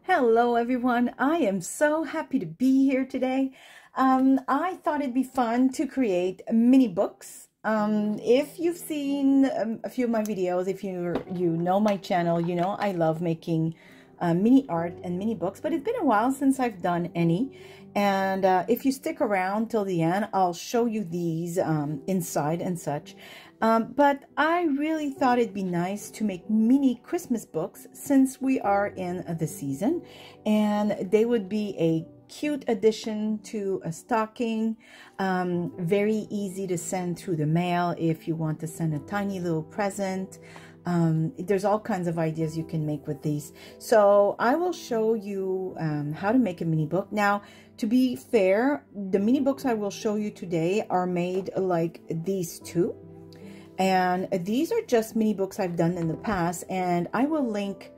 Hello everyone, I am so happy to be here today. I thought it'd be fun to create mini books. If you've seen a few of my videos, if you know my channel, you know I love making mini art and mini books, but it's been a while since I've done any. And if you stick around till the end, I'll show you these inside and such. But I really thought it'd be nice to make mini Christmas books since we are in the season, and they would be a cute addition to a stocking, very easy to send through the mail if you want to send a tiny little present. There's all kinds of ideas you can make with these. So I will show you how to make a mini book. Now, to be fair, the mini books I will show you today are made like these two. And these are just mini books I've done in the past, and I will link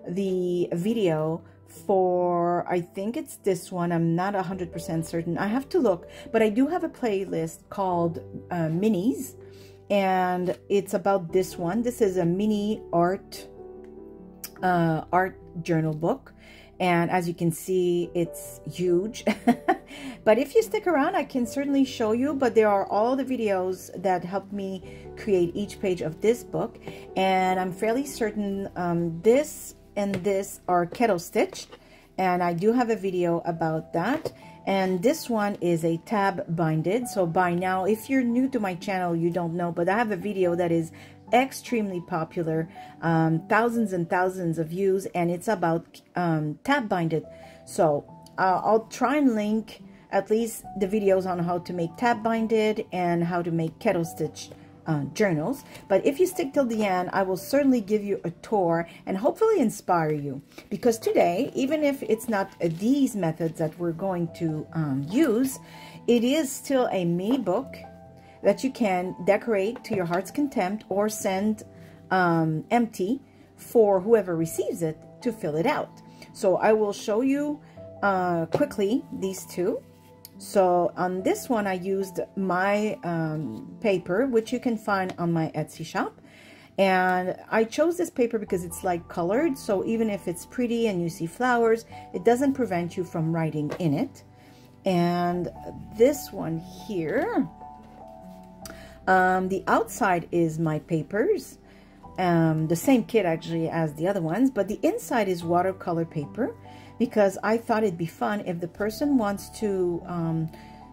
the video for, I think it's this one. I'm not 100% certain. I have to look, but I do have a playlist called Minis, and it's about this one. This is a mini art journal book. And as you can see, it's huge. But if you stick around, I can certainly show you. But there are all the videos that helped me create each page of this book. And I'm fairly certain this and this are kettle stitched. And I do have a video about that. And this one is a tab binded. So by now, if you're new to my channel, you don't know. But I have a video that is extremely popular, thousands and thousands of views, and it's about tab binded. So I'll try and link at least the videos on how to make tab binded and how to make kettle stitch journals. But if you stick till the end, I will certainly give you a tour and hopefully inspire you, because today, even if it's not these methods that we're going to use, it is still a mini book that you can decorate to your heart's content or send empty for whoever receives it to fill it out. So I will show you quickly these two. So on this one, I used my paper, which you can find on my Etsy shop. And I chose this paper because it's light colored. So even if it's pretty and you see flowers, it doesn't prevent you from writing in it. And this one here, the outside is my papers, the same kit actually as the other ones, but the inside is watercolor paper, because I thought it'd be fun if the person wants to,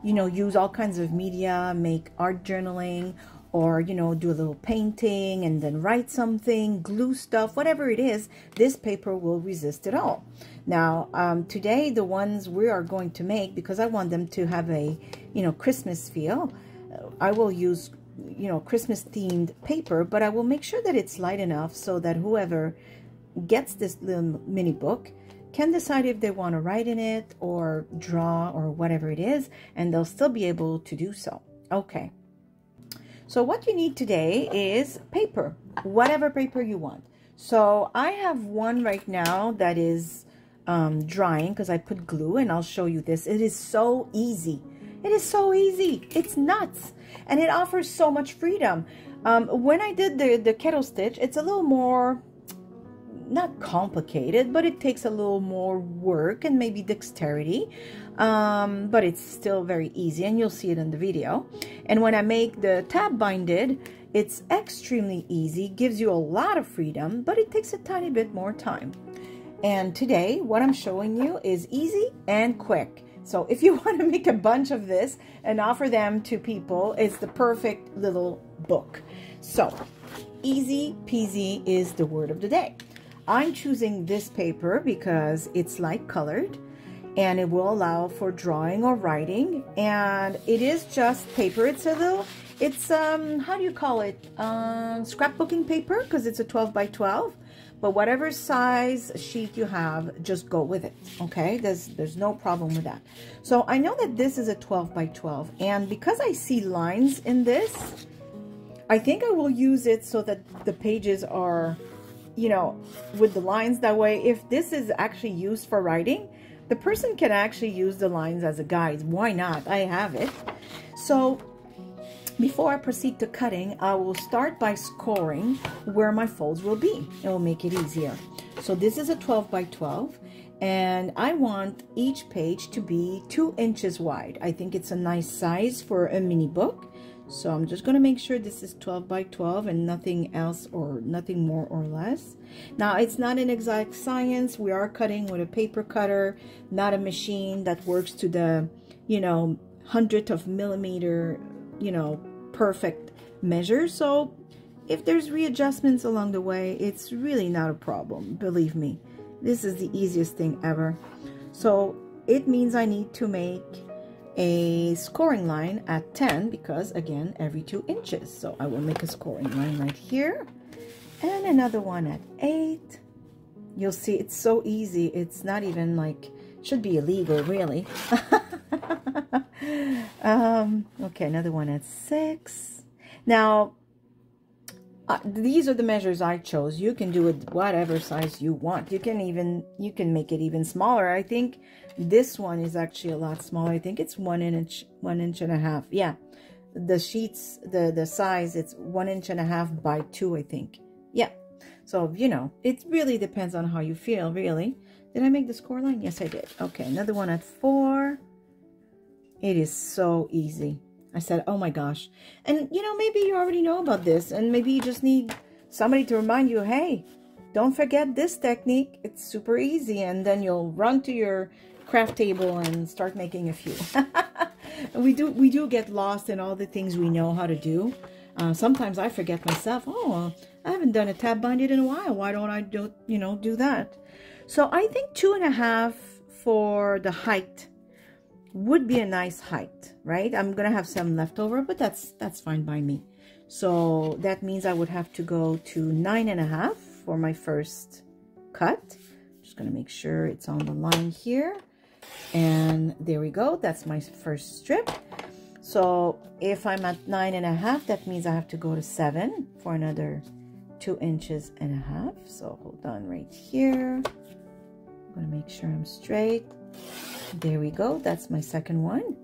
you know, use all kinds of media, make art journaling, or, you know, do a little painting and then write something, glue stuff, whatever it is, this paper will resist it all. Now, today, the ones we are going to make, because I want them to have a, you know, Christmas feel, I will use, you know, Christmas themed paper, but I will make sure that it's light enough so that whoever gets this little mini book can decide if they want to write in it or draw or whatever it is, and they'll still be able to do so. Okay. So what you need today is paper, whatever paper you want. So I have one right now that is drying because I put glue, and I'll show you this. It is so easy. It is so easy. It's nuts. And it offers so much freedom. When I did the kettle stitch, it's a little more, not complicated, but it takes a little more work and maybe dexterity. But it's still very easy, and you'll see it in the video. And when I make the tab binded, it's extremely easy, gives you a lot of freedom, but it takes a tiny bit more time. And today, what I'm showing you is easy and quick. So if you want to make a bunch of this and offer them to people, it's the perfect little book. So easy peasy is the word of the day. I'm choosing this paper because it's light colored and it will allow for drawing or writing. And it is just paper. It's a little, it's, how do you call it? Scrapbooking paper, because it's a 12 by 12. But whatever size sheet you have, just go with it, okay? There's no problem with that. So I know that this is a 12 by 12, and because I see lines in this, I think I will use it so that the pages are, you know, with the lines. That way, if this is actually used for writing, the person can actually use the lines as a guide. Why not? I have it. So before I proceed to cutting, I will start by scoring where my folds will be. It will make it easier. So this is a 12 by 12, And I want each page to be 2 inches wide. I think it's a nice size for a mini book. So I'm just going to make sure this is 12 by 12 and nothing else, or nothing more or less. Now, it's not an exact science. We are cutting with a paper cutter, not a machine that works to the, you know, 100th of millimeter, you know, perfect measure. So if there's readjustments along the way, it's really not a problem. Believe me, this is the easiest thing ever. So it means I need to make a scoring line at 10 because, again, every 2 inches. So I will make a scoring line right here and another one at 8. You'll see it's so easy. It's not even like, should be illegal really. Okay, another one at 6. Now, these are the measures I chose. You can do it whatever size you want. You can make it even smaller. I think this one is actually a lot smaller. I think it's 1 inch, 1.5 inches. Yeah, the sheets, the size, it's 1.5 inches by 2, I think. Yeah, so you know, it really depends on how you feel, really. Did I make the score line? Yes, I did. Okay, another one at 4. It is so easy. I said, oh my gosh. And you know, maybe you already know about this, and maybe you just need somebody to remind you, hey, don't forget this technique. It's super easy. And then you'll run to your craft table and start making a few. we do get lost in all the things we know how to do. Sometimes I forget myself. Oh, I haven't done a tab binded in a while. Why don't I do that? So I think 2.5 for the height would be a nice height, right? I'm gonna have some left over, but that's fine by me. So that means I would have to go to 9.5 for my first cut. Just gonna make sure it's on the line here, and there we go. That's my first strip. So if I'm at 9.5, that means I have to go to 7 for another 2.5 inches. So hold on right here. I'm gonna make sure I'm straight. There we go. That's my second one.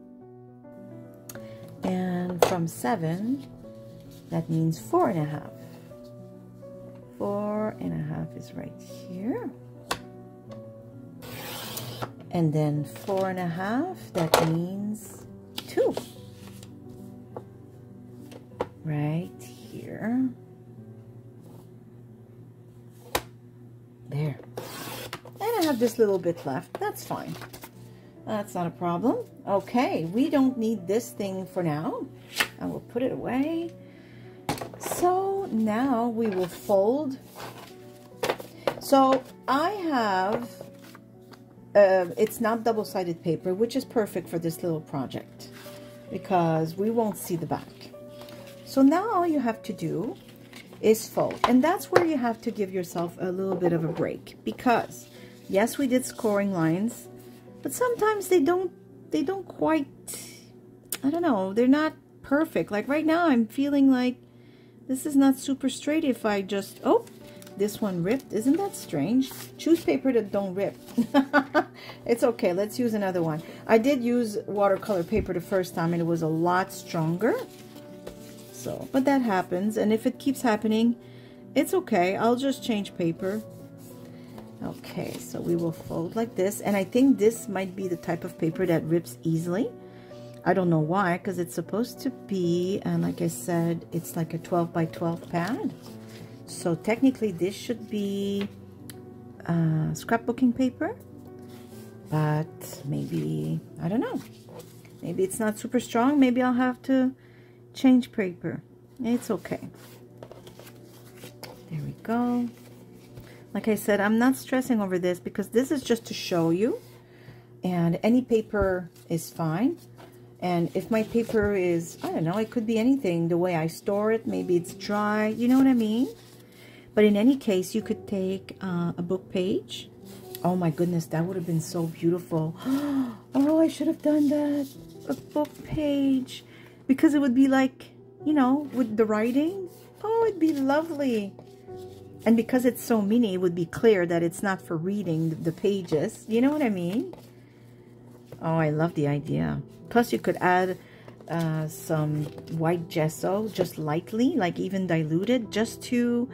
And from 7, that means 4.5. 4.5 is right here. And then 4.5, that means 2. Right here. There. And I have this little bit left. That's fine. That's not a problem. Okay, we don't need this thing for now. I will put it away. So now we will fold. So I have, it's not double-sided paper, which is perfect for this little project because we won't see the back. So now all you have to do is fold. And that's where you have to give yourself a little bit of a break because, yes, we did scoring lines, but sometimes they don't quite, I don't know, they're not perfect. Like right now, I'm feeling like this is not super straight if I just, oh, this one ripped. Isn't that strange? Choose paper that don't rip. It's okay. Let's use another one. I did use watercolor paper the first time and it was a lot stronger. So, but that happens. And if it keeps happening, it's okay. I'll just change paper. Okay, so we will fold like this, and I think this might be the type of paper that rips easily. I don't know why, because it's supposed to be, and like I said, it's like a 12 by 12 pad. So technically this should be scrapbooking paper, but maybe, I don't know. Maybe it's not super strong. Maybe I'll have to change paper. It's okay. There we go. Like I said, I'm not stressing over this because this is just to show you, and any paper is fine. And if my paper is, I don't know, it could be anything, the way I store it, maybe it's dry, you know what I mean? But in any case, you could take a book page. Oh my goodness, that would have been so beautiful. Oh, I should have done that, a book page, because it would be like, you know, with the writing. Oh, it'd be lovely. And because it's so mini, it would be clear that it's not for reading the pages. You know what I mean? Oh, I love the idea. Plus, you could add some white gesso, just lightly, like even diluted, just to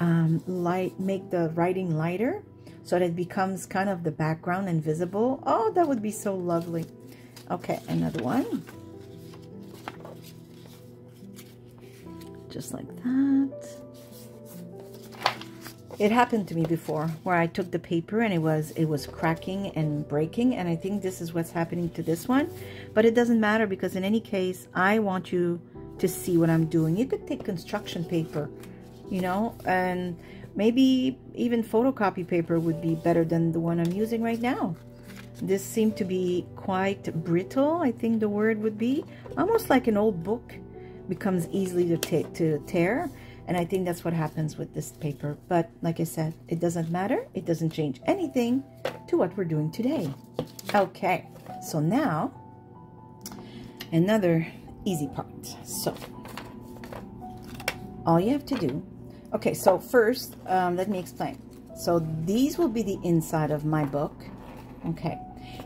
make the writing lighter. so that it becomes kind of the background and visible. Oh, that would be so lovely. Okay, another one. Just like that. It happened to me before where I took the paper and it was cracking and breaking, and I think this is what's happening to this one. But it doesn't matter, because in any case, I want you to see what I'm doing. You could take construction paper, you know, and maybe even photocopy paper would be better than the one I'm using right now. This seemed to be quite brittle, I think the word would be. Almost like an old book, becomes easily to tear. And I think that's what happens with this paper. But like I said, it doesn't matter. It doesn't change anything to what we're doing today. Okay, so now another easy part. So all you have to do, okay, so first let me explain. So these will be the inside of my book. Okay,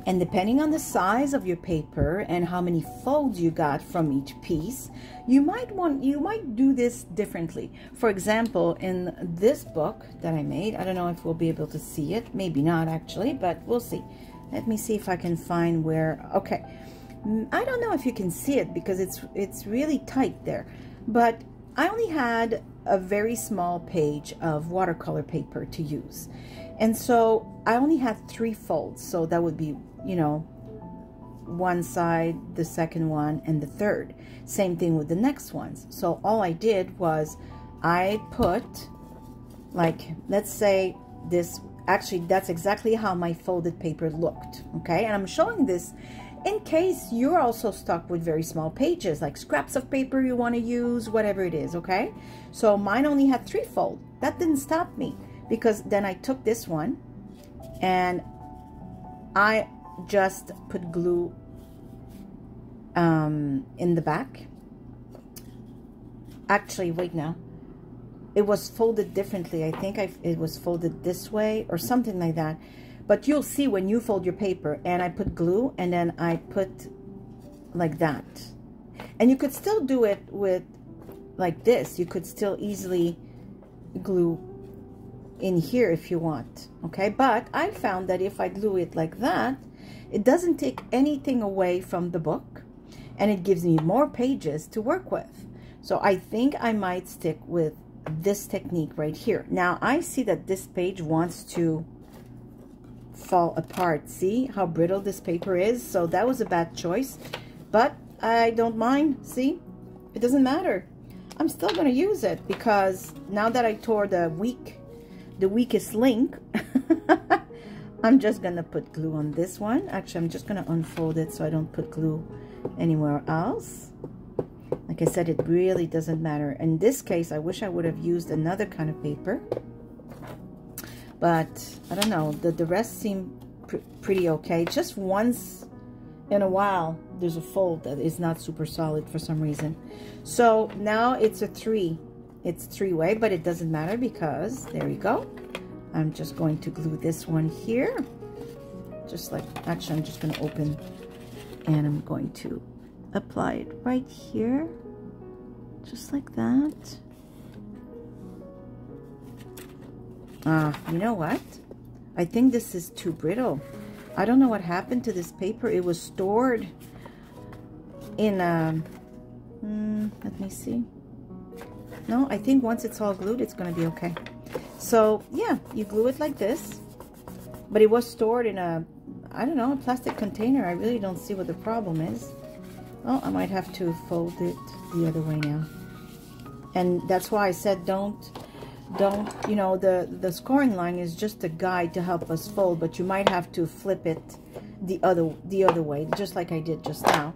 and depending on the size of your paper and how many folds you got from each piece, you might do this differently. For example, in this book that I made, I don't know if we'll be able to see it, maybe not actually, but we'll see. Let me see if I can find where. Okay, I don't know if you can see it because it's really tight there, but I only had a very small page of watercolor paper to use. And so I only had 3 folds. So that would be, you know, one side, the second one, and the third. Same thing with the next ones. So all I did was I put, like, let's say this, actually that's exactly how my folded paper looked. Okay, and I'm showing this in case you're also stuck with very small pages, like scraps of paper you want to use, whatever it is. Okay, so mine only had 3 folds. That didn't stop me, because then I took this one and I just put glue in the back. Actually, wait, now it was folded differently. I think it was folded this way or something like that. But you'll see when you fold your paper, and I put glue and then I put like that. And you could still do it with like this. You could still easily glue in here if you want. Okay, but I found that if I glue it like that, it doesn't take anything away from the book, and it gives me more pages to work with. So I think I might stick with this technique right here. Now I see that this page wants to fall apart. See how brittle this paper is? So that was a bad choice, but I don't mind. See, it doesn't matter. I'm still going to use it, because now that I tore the weakest link, I'm just going to put glue on this one. Actually, I'm just going to unfold it so I don't put glue anywhere else. Like I said, it really doesn't matter. In this case, I wish I would have used another kind of paper, but I don't know, the rest seem pretty okay. Just once in a while there's a fold that is not super solid for some reason. So now it's a 3. It's 3-way, but it doesn't matter, because there you go. I'm just going to glue this one here, just like, actually I'm just going to open, and I'm going to apply it right here, just like that. You know what? I think this is too brittle. I don't know what happened to this paper. It was stored in let me see. No, I think once it's all glued, it's going to be okay. So yeah, you glue it like this, but it was stored in a, I don't know, a plastic container. I really don't see what the problem is. Oh, I might have to fold it the other way now. And that's why I said don't, you know, the scoring line is just a guide to help us fold, but you might have to flip it the other way, just like I did just now.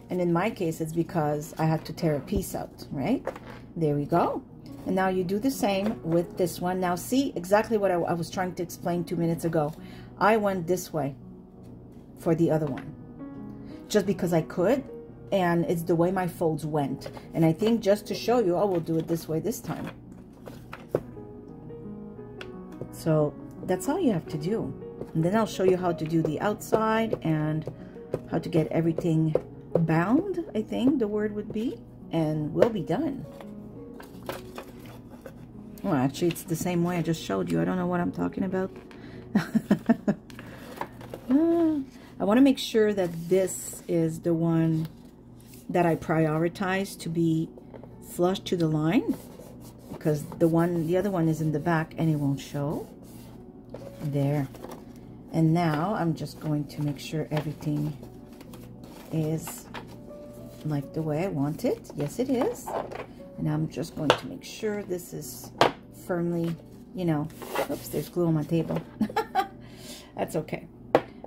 And in my case, it's because I had to tear a piece out, right? There we go. And now you do the same with this one. Now see exactly what I was trying to explain 2 minutes ago. I went this way for the other one, just because I could, and it's the way my folds went. And I think just to show you, I will do it this way this time. So that's all you have to do. And then I'll show you how to do the outside and how to get everything bound, I think the word would be, and we'll be done. Well, actually, it's the same way I just showed you. I don't know what I'm talking about. I want to make sure that this is the one that I prioritize to be flush to the line, because the other one is in the back and it won't show. There. And now I'm just going to make sure everything is like the way I want it. Yes, it is. And I'm just going to make sure this is firmly, you know, oops, there's glue on my table. That's okay.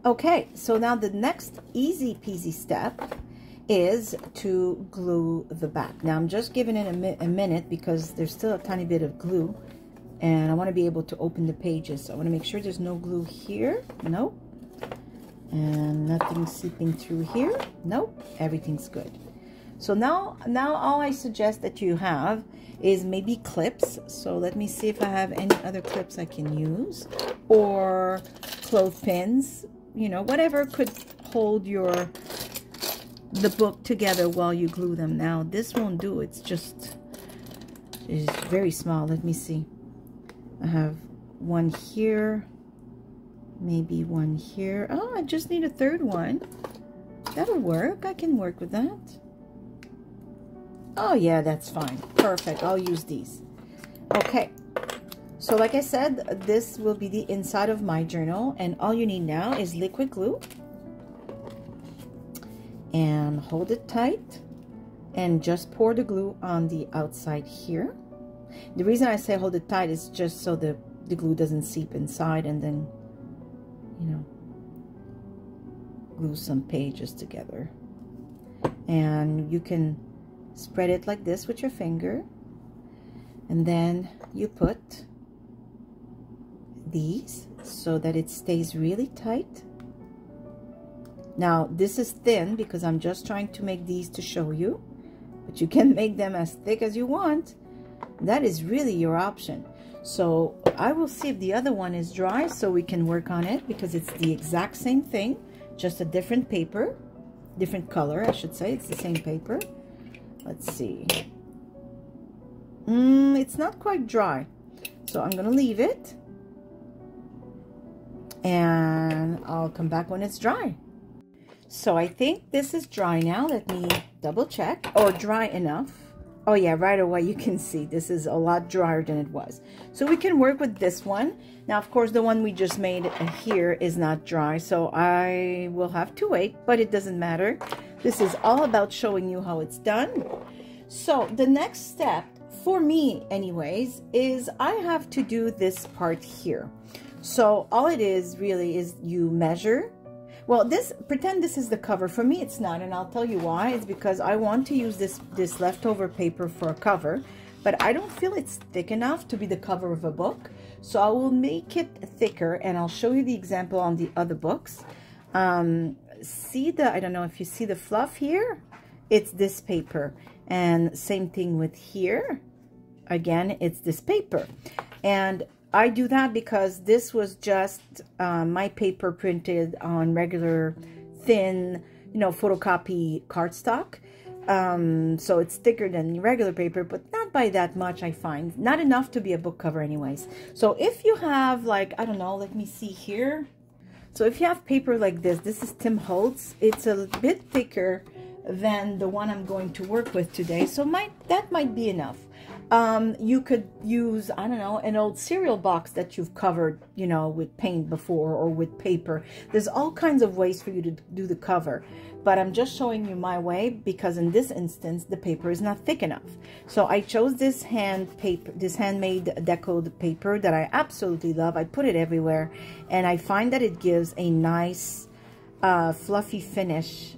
Okay, so now the next easy peasy step is to glue the back. Now I'm just giving it a minute because there's still a tiny bit of glue and I want to be able to open the pages. So I want to make sure there's no glue here. Nope. And nothing seeping through here. Nope. Everything's good. So now all I suggest that you have is maybe clips. So let me see if I have any other clips I can use, or clothespins, you know, whatever could hold the book together while you glue them. Now this won't do. It's very small. Let me see. I have one here, maybe one here. Oh, I just need a third one. That'll work. I can work with that. Oh yeah, that's fine. Perfect. I'll use these. Okay. So like I said, this will be the inside of my journal, and all you need now is liquid glue. And hold it tight and just pour the glue on the outside here. The reason I say hold it tight is just so the glue doesn't seep inside, and then, you know, glue some pages together. And you can spread it like this with your finger, and then you put these so that it stays really tight. Now this is thin because I'm just trying to make these to show you, but you can make them as thick as you want. That is really your option. So I will see if the other one is dry so we can work on it, because it's the exact same thing, just a different paper, different color I should say. It's the same paper. Let's see. It's not quite dry, so I'm gonna leave it and I'll come back when it's dry. So I think this is dry now. Let me double check. Or dry enough. Oh yeah, right away you can see this is a lot drier than it was. So we can work with this one. Now of course the one we just made here is not dry, so I will have to wait, but it doesn't matter. This is all about showing you how it's done. So the next step, for me anyways, is I have to do this part here. So all it is really is you measure. Well, pretend this is the cover. For me it's not, and I'll tell you why. It's because I want to use this leftover paper for a cover, but I don't feel it's thick enough to be the cover of a book. So I will make it thicker, and I'll show you the example on the other books. I don't know if you see the fluff here. It's this paper, and same thing with here. Again, it's this paper, and I do that because this was just my paper printed on regular thin, you know, photocopy cardstock. So it's thicker than regular paper, but not by that much, I find. Not enough to be a book cover anyways. So if you have, like, I don't know, let me see here. So if you have paper like this is Tim Holtz. It's a bit thicker than the one I'm going to work with today. So that might be enough. You could use, I don't know, an old cereal box that you've covered, you know, with paint before, or with paper. There's all kinds of ways for you to do the cover, but I'm just showing you my way because in this instance the paper is not thick enough. So I chose this handmade decoed paper that I absolutely love. I put it everywhere, and I find that it gives a nice fluffy finish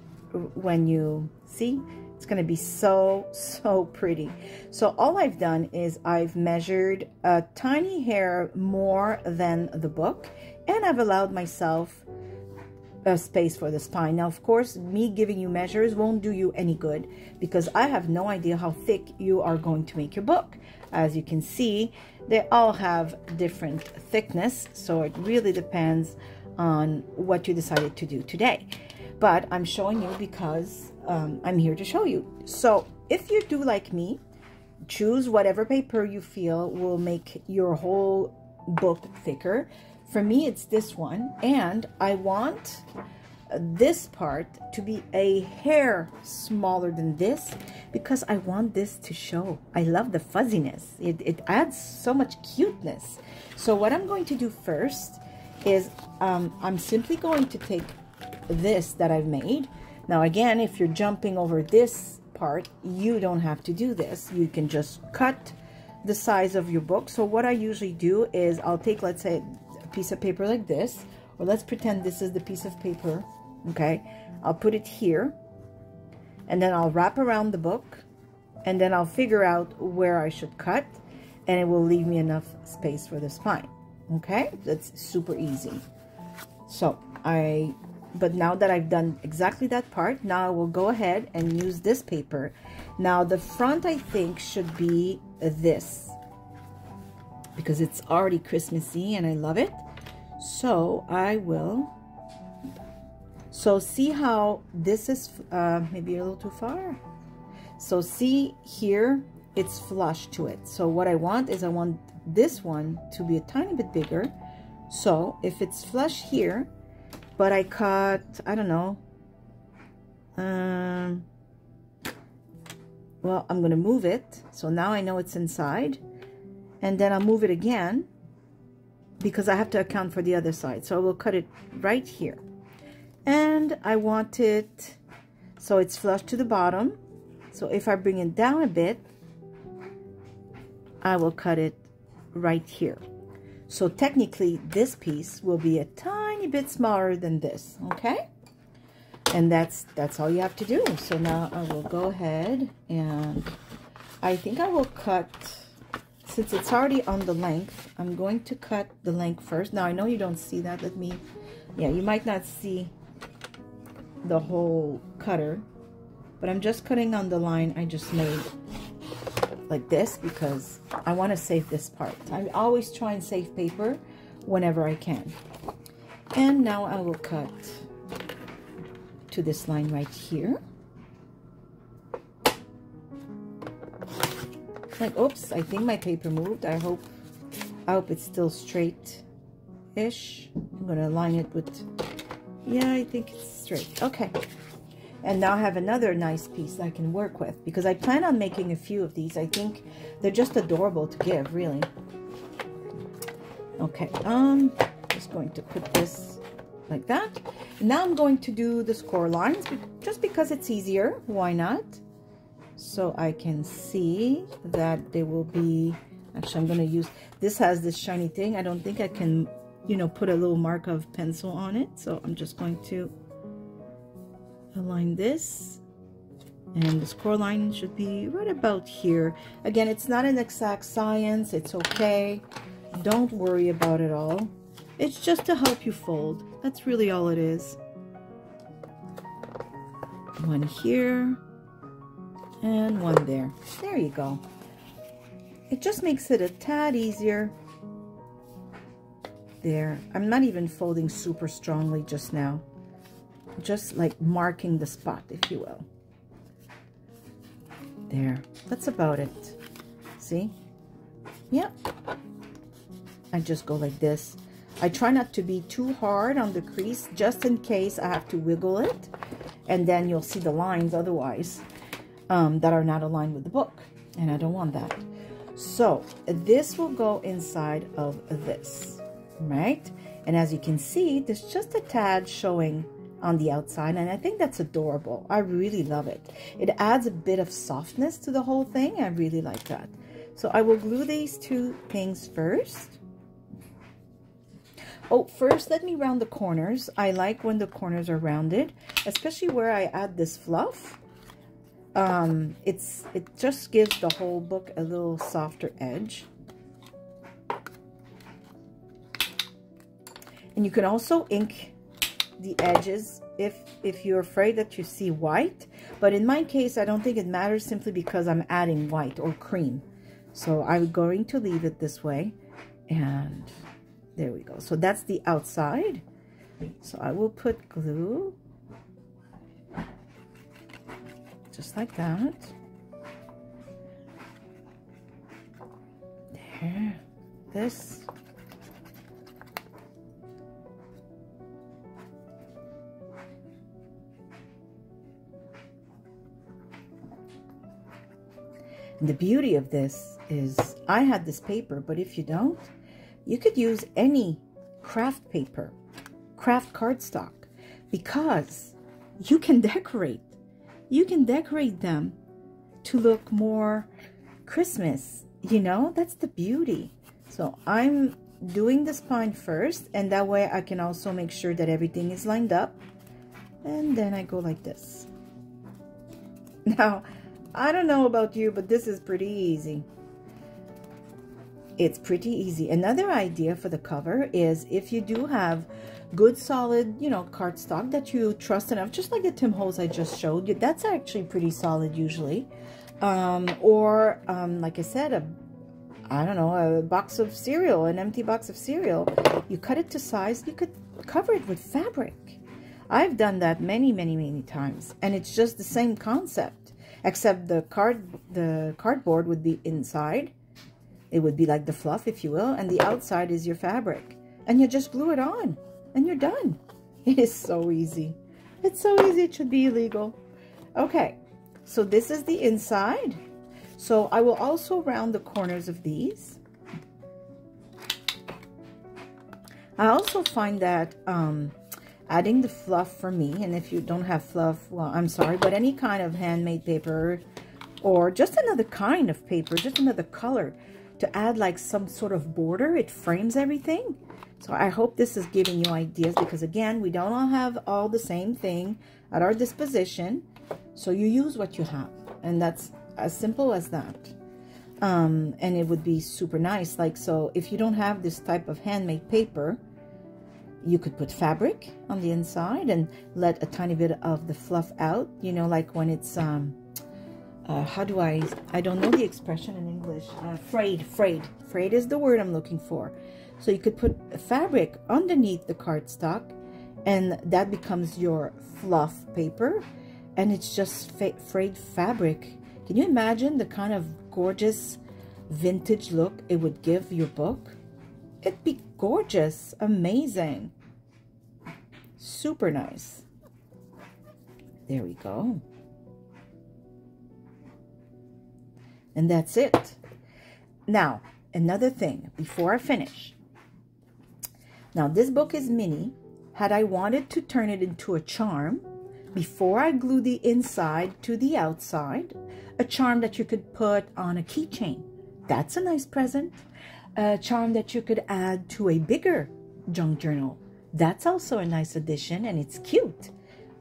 when you see. It's going to be so pretty. So all I've done is I've measured a tiny hair more than the book, and I've allowed myself a space for the spine. Now, of course, me giving you measures won't do you any good because I have no idea how thick you are going to make your book. As you can see, they all have different thickness, so it really depends on what you decided to do today. But I'm showing you because I'm here to show you. So if you do like me, choose whatever paper you feel will make your whole book thicker. For me, it's this one, and I want this part to be a hair smaller than this because I want this to show. I love the fuzziness. It adds so much cuteness. So what I'm going to do first is I'm simply going to take this that I've made. Now again, if you're jumping over this part, you don't have to do this. You can just cut the size of your book. So what I usually do is I'll take, let's say, a piece of paper like this, or let's pretend this is the piece of paper. Okay, I'll put it here, and then I'll wrap around the book, and then I'll figure out where I should cut, and it will leave me enough space for the spine. Okay, that's super easy. So but now that I've done exactly that part, now I will go ahead and use this paper. Now the front, I think, should be this, because it's already Christmassy and I love it. So I will... So see how this is maybe a little too far. So see here, it's flush to it. So what I want is I want this one to be a tiny bit bigger. So if it's flush here, but I cut, I don't know, well, I'm gonna move it. So now I know it's inside, and then I'll move it again because I have to account for the other side. So I will cut it right here. And I want it so it's flush to the bottom. So if I bring it down a bit, I will cut it right here. So technically this piece will be a tiny bit smaller than this, okay? And that's all you have to do. So now I will go ahead and I think I will cut, since it's already on the length, I'm going to cut the length first. Now I know you don't see that. Let me, yeah, you might not see the whole cutter, but I'm just cutting on the line I just made like this because I want to save this part. I always try and save paper whenever I can. And now I will cut to this line right here. Like, oops, I think my paper moved. I hope it's still straight-ish. I'm gonna align it with, yeah, I think it's straight. Okay. And now I have another nice piece I can work with because I plan on making a few of these. I think they're just adorable to give, really. Okay, just going to put this like that. Now I'm going to do the score lines just because it's easier. Why not? So I can see that they will be, actually I'm going to use, this has this shiny thing. I don't think I can, you know, put a little mark of pencil on it. So I'm just going to align this, and the score line should be right about here. Again, it's not an exact science. It's okay. Don't worry about it all. It's just to help you fold. That's really all it is. One here and one there. There you go. It just makes it a tad easier. There. I'm not even folding super strongly just now. Just like marking the spot, if you will. There. That's about it. See? Yep. I just go like this. I try not to be too hard on the crease, just in case I have to wiggle it. And then you'll see the lines otherwise that are not aligned with the book. And I don't want that. So this will go inside of this, right? And as you can see, there's just a tad showing on the outside, and I think that's adorable. I really love it. It adds a bit of softness to the whole thing. I really like that. So I will glue these two things first. Oh, first let me round the corners. I like when the corners are rounded, especially where I add this fluff. It just gives the whole book a little softer edge. And you can also ink the edges if you're afraid that you see white, but in my case I don't think it matters, simply because I'm adding white or cream. So I'm going to leave it this way, and there we go. So that's the outside. So I will put glue just like that. There. This. And the beauty of this is I had this paper, but if you don't, you could use any craft paper, craft cardstock, because you can decorate. You can decorate them to look more Christmas, you know, that's the beauty. So I'm doing the spine first, and that way I can also make sure that everything is lined up. And then I go like this. Now, I don't know about you, but this is pretty easy. It's pretty easy. Another idea for the cover is if you do have good solid, you know, cardstock that you trust enough, just like the Tim Holtz I just showed you, that's actually pretty solid usually. Like I said, I don't know, a box of cereal, an empty box of cereal. You cut it to size, you could cover it with fabric. I've done that many times, and it's just the same concept, except the cardboard would be inside. It would be like the fluff, if you will, and the outside is your fabric. And you just glue it on, and you're done. It is so easy. It's so easy, it should be illegal. Okay, so this is the inside. So I will also round the corners of these. I also find that adding the fluff for me, and if you don't have fluff, well, I'm sorry, but any kind of handmade paper or just another kind of paper, just another color, to add like some sort of border, it frames everything. So I hope this is giving you ideas, because again, we don't all have all the same thing at our disposition. So you use what you have, and that's as simple as that. And it would be super nice. Like, so if you don't have this type of handmade paper, you could put fabric on the inside and let a tiny bit of the fluff out, you know, like when it's how do I don't know the expression in English. Frayed is the word I'm looking for. So you could put fabric underneath the cardstock, and that becomes your fluff paper, and it's just frayed fabric. Can you imagine the kind of gorgeous vintage look it would give your book? It'd be gorgeous, amazing, super nice. There we go. And that's it. Now, another thing before I finish. Now, this book is mini. Had I wanted to turn it into a charm, before I glue the inside to the outside, a charm that you could put on a keychain, that's a nice present. A charm that you could add to a bigger junk journal, that's also a nice addition, and it's cute.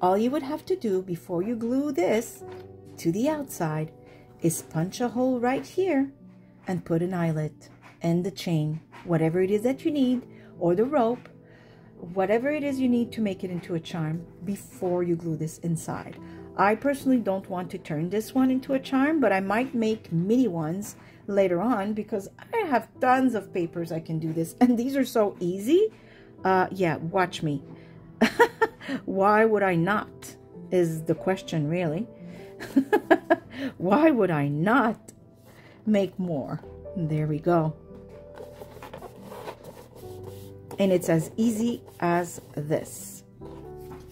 All you would have to do before you glue this to the outside is punch a hole right here and put an eyelet and the chain, whatever it is that you need, or the rope, whatever it is you need to make it into a charm before you glue this inside. I personally don't want to turn this one into a charm, but I might make mini ones later on, because I have tons of papers I can do this, and these are so easy. Yeah, watch me. Why would I not, is the question, really. Why would I not make more? There we go. And it's as easy as this.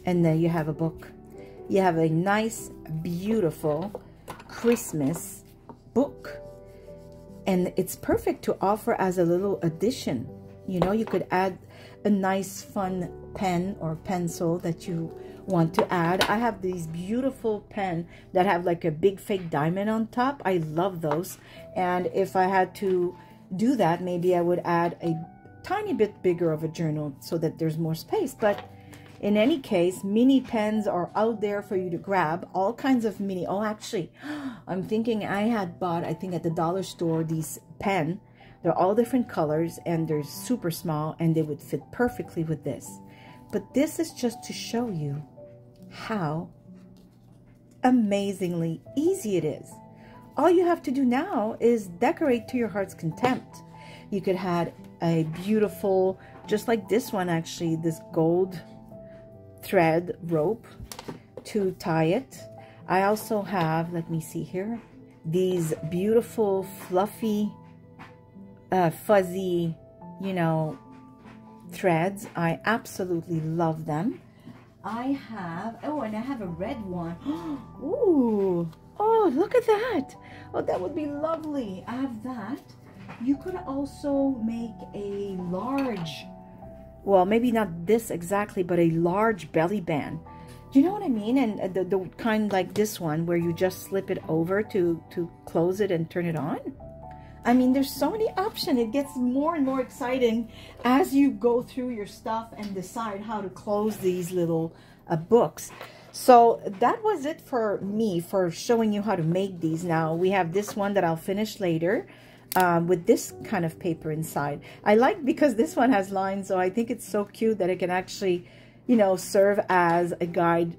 And then you have a book. You have a nice, beautiful Christmas book. And it's perfect to offer as a little addition. You know, you could add a nice, fun pen or pencil that you want to add. I have these beautiful pen that have like a big fake diamond on top. I love those. And if I had to do that, maybe I would add a tiny bit bigger of a journal so that there's more space. But in any case, mini pens are out there for you to grab. All kinds of mini. Oh, actually, I'm thinking I had bought, I think at the dollar store, these pen. They're all different colors, and they're super small, and they would fit perfectly with this. But this is just to show you how amazingly easy it is. All you have to do now is decorate to your heart's content. You could have a beautiful, just like this one actually, this gold thread rope to tie it. I also have, let me see here, these beautiful fluffy fuzzy, you know, threads. I absolutely love them. I have, oh, and I have a red one. Ooh, Oh, look at that. Oh, that would be lovely. I have that. You could also make a large, well, maybe not this exactly, but a large belly band. Do you know what I mean? And the kind like this one where you just slip it over to close it and turn it on. I mean, there's so many options. It gets more and more exciting as you go through your stuff and decide how to close these little books. So that was it for me for showing you how to make these. Now we have this one that I'll finish later with this kind of paper inside. I like because this one has lines, so I think it's so cute that it can actually, you know, serve as a guide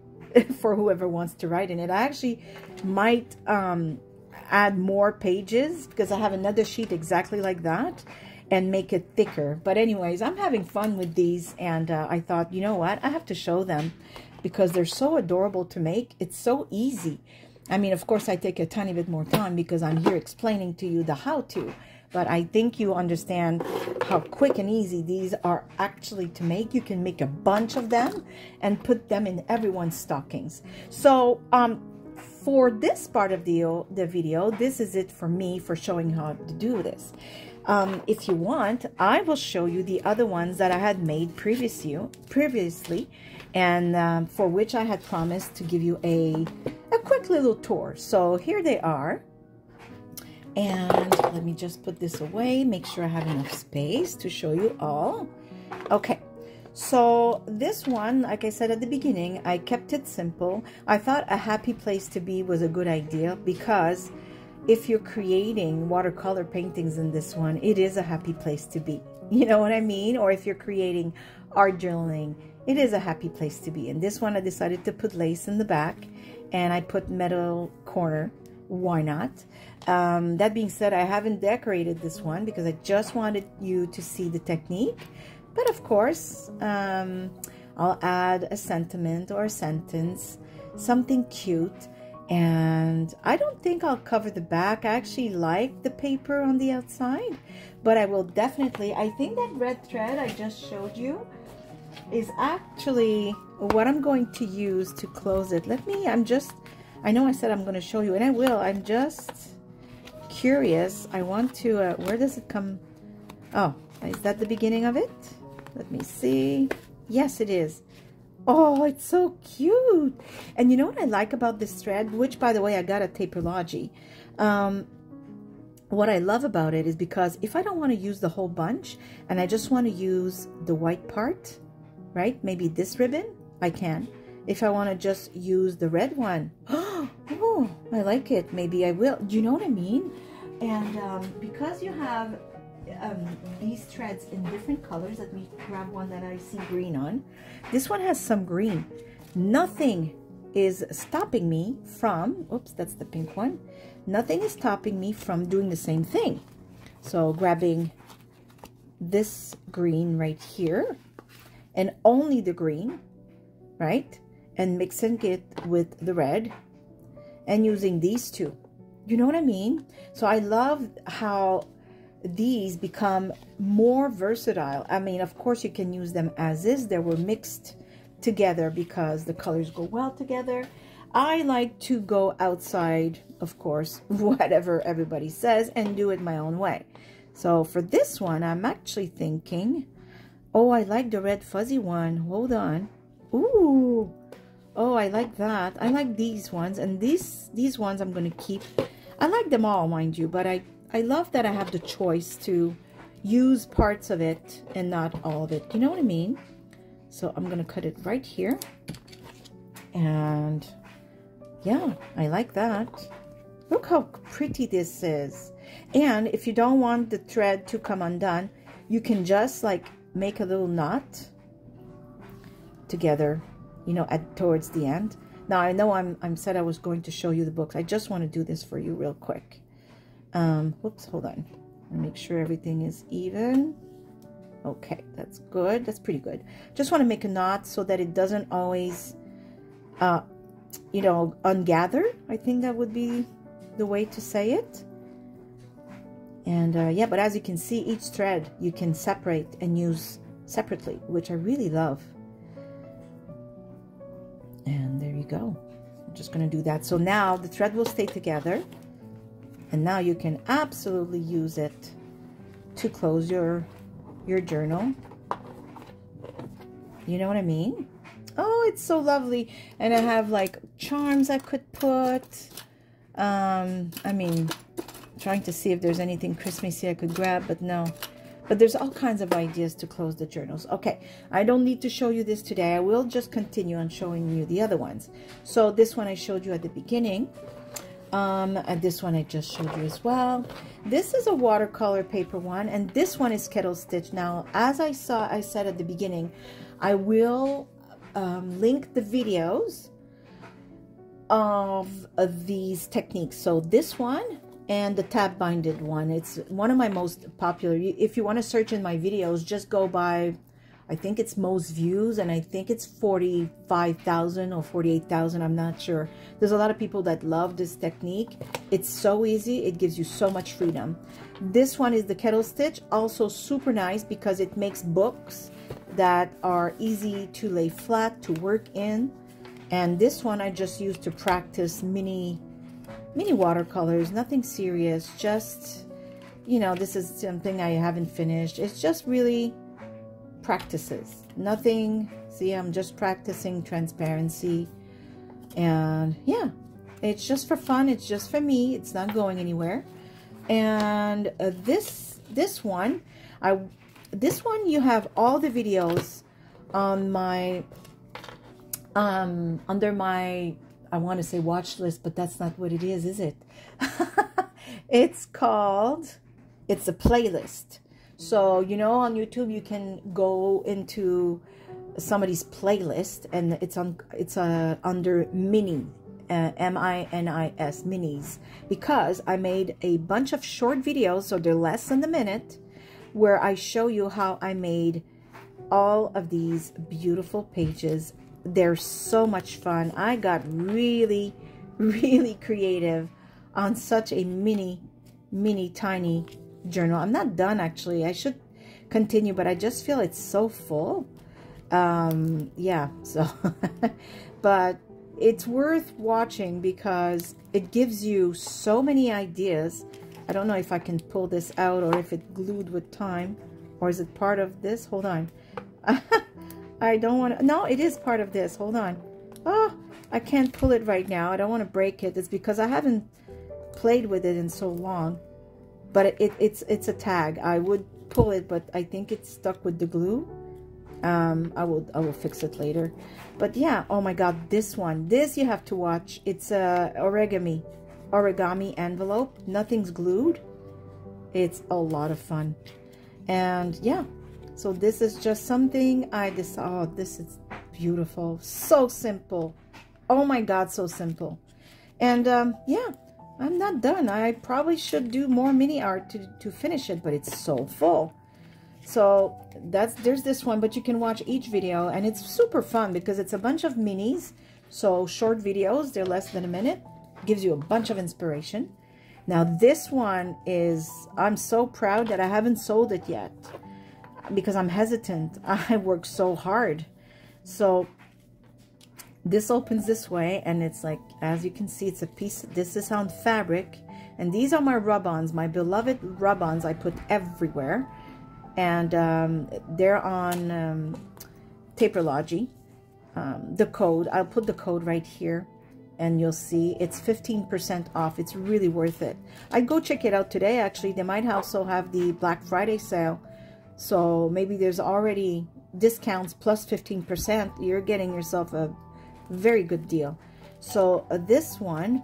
for whoever wants to write in it. I actually might add more pages because I have another sheet exactly like that and make it thicker. But anyways, I'm having fun with these, and I thought, you know what, I have to show them because they're so adorable to make. It's so easy. I mean, of course, I take a tiny bit more time because I'm here explaining to you the how-to, but I think you understand how quick and easy these are actually to make. You can make a bunch of them and put them in everyone's stockings. So for this part of the video, this is it for me for showing how to do this. If you want, I will show you the other ones that I had made previously, and for which I had promised to give you a quick little tour. So here they are. And let me just put this away, make sure I have enough space to show you all. Okay. So this one, like I said at the beginning, I kept it simple. I thought a happy place to be was a good idea because if you're creating watercolor paintings in this one, it is a happy place to be. You know what I mean? Or if you're creating art journaling, it is a happy place to be. And this one, I decided to put lace in the back and I put metal corner. Why not? That being said, I haven't decorated this one because I just wanted you to see the technique. But of course, I'll add a sentiment or a sentence, something cute. And I don't think I'll cover the back. I actually like the paper on the outside, but I will definitely, I think that red thread I just showed you is actually what I'm going to use to close it. I know I said I'm going to show you, and I will. I'm just curious. I want to, where does it come? Oh, is that the beginning of it? Let me see. Yes, it is. Oh, it's so cute. And you know what I like about this thread, which by the way, I got at Taperlogy. What I love about it is because if I don't want to use the whole bunch and I just want to use the white part, right? Maybe this ribbon, I can. If I want to just use the red one, oh, I like it. Maybe I will. Do you know what I mean? And because you have these threads in different colors, let me grab one that I see green on. This one has some green. Nothing is stopping me from, oops, that's the pink one. Nothing is stopping me from doing the same thing. So grabbing this green right here and only the green, right? And mixing it with the red and using these two. You know what I mean? So I love how these become more versatile. I mean, of course, you can use them as is. They were mixed together because the colors go well together. I like to go outside, of course, whatever everybody says, and do it my own way. So for this one, I'm actually thinking, oh, I like the red fuzzy one. Hold on. Ooh. Oh, I like that. I like these ones, and these ones I'm going to keep. I like them all, mind you, but I love that I have the choice to use parts of it and not all of it. You know what I mean? So I'm going to cut it right here. And yeah, I like that. Look how pretty this is. And if you don't want the thread to come undone, you can just like make a little knot together, you know, towards the end. Now I know I'm said I was going to show you the books. I just want to do this for you real quick. Whoops, hold on. Make sure everything is even. Okay, that's good. That's pretty good. Just want to make a knot so that it doesn't always, you know, ungather. I think that would be the way to say it. And yeah, but as you can see, each thread you can separate and use separately, which I really love. And there you go. I'm just going to do that. So now the thread will stay together, and now you can absolutely use it to close your journal. You know what I mean? Oh, it's so lovely. And I have like charms I could put. I mean, trying to see if there's anything Christmassy I could grab, but no. But there's all kinds of ideas to close the journals. Okay, I don't need to show you this today. I will just continue on showing you the other ones. So this one I showed you at the beginning. And this one I just showed you as well. This is a watercolor paper one, and this one is kettle stitch. Now, as I said at the beginning, I will link the videos of these techniques. So this one and the tab binded one, it's one of my most popular. If you want to search in my videos, just go by, I think it's most views, and I think it's 45,000 or 48,000. I'm not sure. There's a lot of people that love this technique. It's so easy. It gives you so much freedom. This one is the kettle stitch, also super nice because it makes books that are easy to lay flat, to work in. And this one I just used to practice mini watercolors, nothing serious, just, you know, this is something I haven't finished. It's just really practices, nothing. See, I'm just practicing transparency, and yeah, it's just for fun. It's just for me. It's not going anywhere. And this one you have all the videos on my under my, I want to say watch list, but that's not what it is it? It's a playlist. So, you know, on YouTube you can go into somebody's playlist, and it's under mini, M-I-N-I-S, minis, because I made a bunch of short videos, so they're less than a minute, where I show you how I made all of these beautiful pages. They're so much fun. I got really, really creative on such a mini tiny journal. I'm not done, actually. I should continue, but I just feel it's so full. Yeah, so but it's worth watching because it gives you so many ideas. I don't know if I can pull this out or if it glued with time, or is it part of this? Hold on. I don't want to, no, it is part of this. Hold on. Oh, I can't pull it right now. I don't want to break it. It's because I haven't played with it in so long. But it's a tag. I would pull it, but I think it's stuck with the glue. I will fix it later. But yeah, oh my god, this you have to watch. It's a origami envelope. Nothing's glued. It's a lot of fun. And yeah, so this is just something I decided, oh, this is beautiful. So simple. Oh my god, so simple. And yeah, I'm not done. I probably should do more mini art to finish it, but it's so full. So there's this one, but you can watch each video, and it's super fun because it's a bunch of minis. So short videos, they're less than a minute. Gives you a bunch of inspiration. Now this one is, I'm so proud that I haven't sold it yet because I'm hesitant. I work so hard. So this opens this way, and it's like, as you can see, it's a piece. This is on fabric, and these are my rub-ons, my beloved rub-ons I put everywhere. And they're on Taperlogy. The code, I'll put the code right here, and you'll see it's 15% off. It's really worth it. I'd go check it out today. Actually, they might also have the Black Friday sale, so maybe there's already discounts plus 15%. You're getting yourself a very good deal. So this one,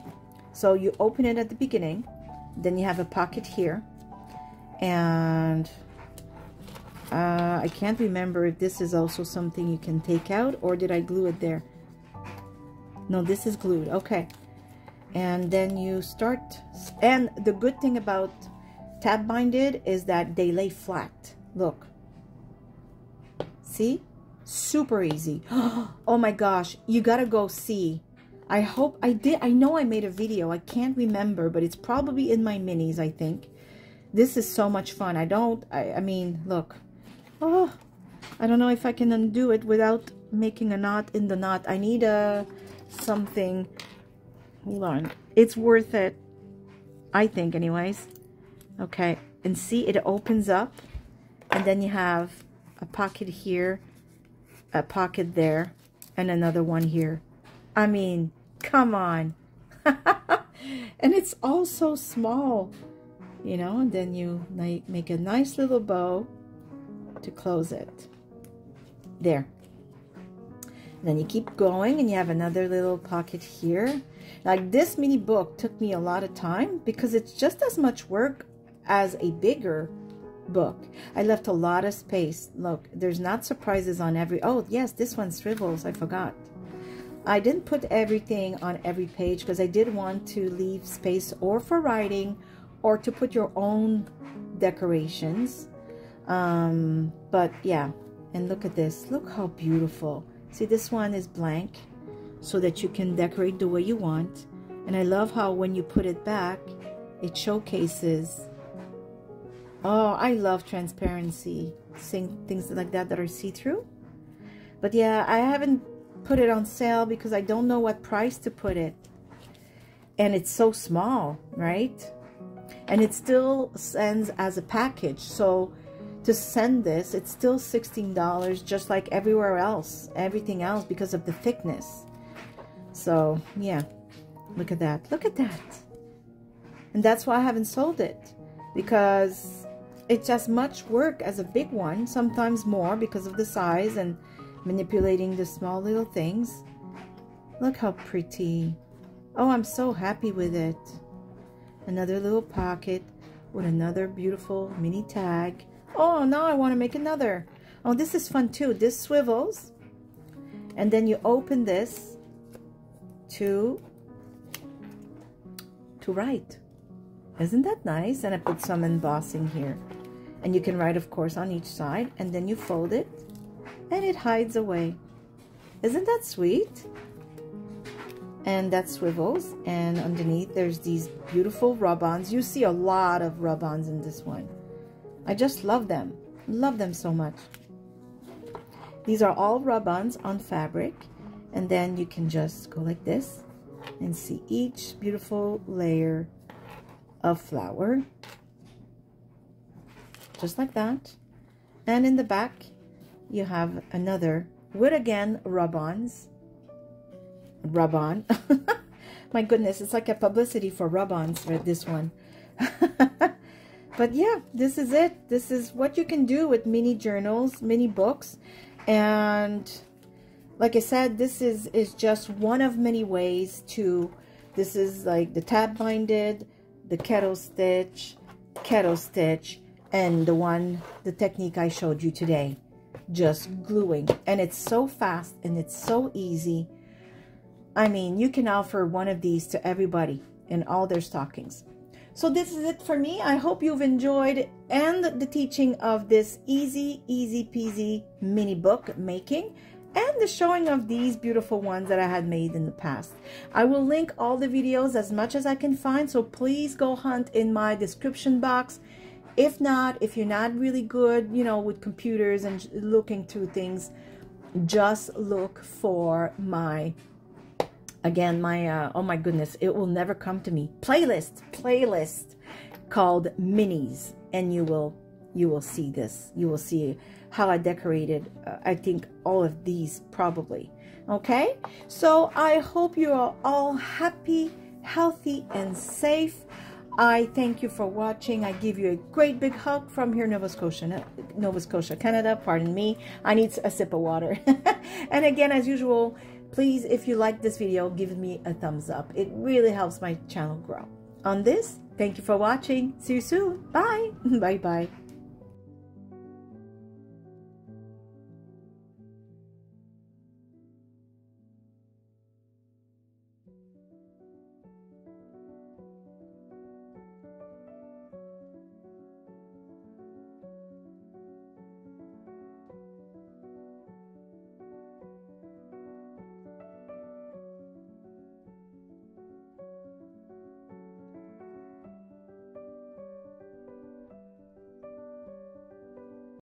so you open it at the beginning, then you have a pocket here, and I can't remember if this is also something you can take out, or did I glue it there? No, this is glued. Okay. And then you start, and the good thing about tab binded is that they lay flat. Look, see, super easy. Oh my gosh, you gotta go see. I hope I did. I know I made a video, I can't remember, but it's probably in my minis, I think. This is so much fun. I mean, look. Oh, I don't know if I can undo it without making a knot in the knot. I need something hold on. It's worth it, I think, anyways. Okay, and see, it opens up, and then you have a pocket here, a pocket there, and another one here. I mean, come on. And it's all so small, you know, and then you make a nice little bow to close it. There. And then you keep going, and you have another little pocket here. Like, this mini book took me a lot of time because it's just as much work as a bigger book. I left a lot of space. Look, there's not surprises on every... Oh, yes, this one swivels. I forgot. I didn't put everything on every page because I did want to leave space or for writing or to put your own decorations. But yeah, and look at this. Look how beautiful. See, this one is blank so that you can decorate the way you want. And I love how when you put it back, it showcases. Oh, I love transparency, things like that that are see-through. But yeah, I haven't put it on sale because I don't know what price to put it. And it's so small, right? And it still sends as a package. So to send this, it's still $16, just like everywhere else, everything else, because of the thickness. So yeah, look at that. Look at that. And that's why I haven't sold it, because it's as much work as a big one, sometimes more because of the size and manipulating the small little things. Look how pretty. Oh, I'm so happy with it. Another little pocket with another beautiful mini tag. Oh, now I want to make another. Oh, this is fun too. This swivels, and then you open this to write. Isn't that nice? And I put some embossing here, and you can write, of course, on each side, and then you fold it and it hides away. Isn't that sweet? And that swivels, and underneath there's these beautiful rub-ons. You see a lot of rub-ons in this one. I just love them so much. These are all rub-ons on fabric, and then you can just go like this and see each beautiful layer of flower, just like that. And in the back you have another with, again, rub-ons. Rub-on. My goodness, it's like a publicity for rub-ons for this one. But yeah, this is it. This is what you can do with mini journals, mini books. And like I said, this is just one of many ways to... This is like the tab binded, the kettle stitch, and the technique I showed you today, just gluing. And it's so fast and it's so easy. I mean, you can offer one of these to everybody in all their stockings. So this is it for me. I hope you've enjoyed and the teaching of this easy peasy mini book making, and the showing of these beautiful ones that I had made in the past. I will link all the videos as much as I can find, so please go hunt in my description box. If not, if you're not really good, you know, with computers and looking through things, just look for my... Again, my, oh my goodness, it will never come to me. Playlist called Minis, and you will see this. You will see how I decorated, I think, all of these probably. Okay? So I hope you are all happy, healthy, and safe. I thank you for watching. I give you a great big hug from here, Nova Scotia, Canada. Pardon me. I need a sip of water. And again, as usual, please, if you like this video, give me a thumbs up. It really helps my channel grow. On this, thank you for watching. See you soon. Bye. Bye-bye.